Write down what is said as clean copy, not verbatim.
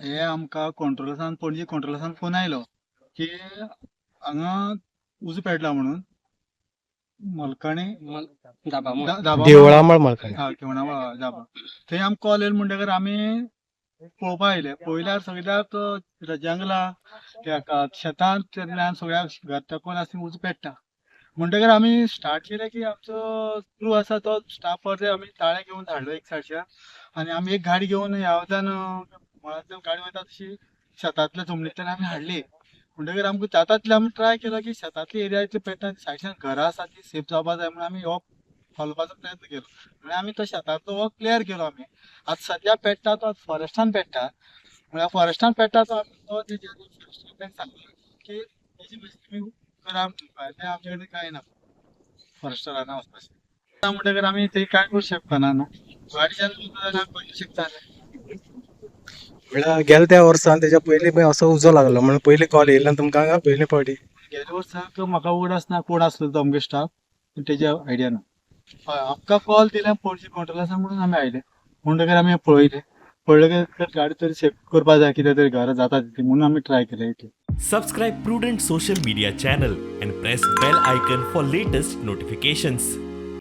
हे आमकां कंट्रोलासान पणजी कंट्रोलासान फोन आयलो की हांगा उजो पेटला म्हणून मलकाणी दाबा देवळामळ मळकणी. केवणामळ दाबा थंय आमकां कॉल येयलो म्हणटकर आमी पळोवपा आयले. पळयल्यार सगळ्याक जंगलां शेतांत तेन्ना सगळ्याक घर तेंकोन आसा उजो पेट्टा म्हणटकर आमी स्टार्ट केलें की आमचो क्रू आसा तो स्टाफ परते आमी ताळे घेवन धाडलो एक सायडच्यान आनी आमी एक गाडी घेवन ह्या मळांतल्यान गाडी वयता तशी शेतांतल्या जमनींतल्यान आमी हाडली. म्हणटकर आमकां जाता तितलें आमी ट्राय केलो की शेतांतली एरिया इतली पेट्टा सायडीच्यान घरां आसा ती सेफ जावपा जाय म्हणून आमी हो हलपाचो प्रयत्न केलो आनी आमी तो शेतांतलो हो क्लियर केलो आमी. आतां सद्या पेट्टा तो फॉरेस्टान पेट्टा म्हळ्यार फॉरेस्टान पेट्टा तो फॉरेस्टान सांगलो की तेजी मातशी तुमी करा म्हणून तें आमचे कडेन कांय ना फॉरेस्टा रानां वचपाचें म्हणटकर आमी थंय कांय करूं शकपाना न्हू गाडीच्यान वता जाल्यार पळोवंक शकताले. म्हणल्यार गेल्या त्या वर्सान तेच्या पयलीं बी असो उजो लागलो म्हणून पयलीं कॉल येयलो तुमकां काय पयलीं फावटी? गेल्या वर्साक म्हाका उगडास ना कोण आसलो तो आमगे स्टाफ पूण तेजी आयडिया ना. हय आमकां कॉल दिल्या पणजी कंट्रोल आसा म्हणून आमी आयले म्हणटकर आमी पळयलें पळयलें गाडी तरी सेफ करपा जाय कितें तरी घरां जाता तितली म्हणून आमी ट्राय केलें. Subscribe Prudent social media channel and press bell icon for latest notifications.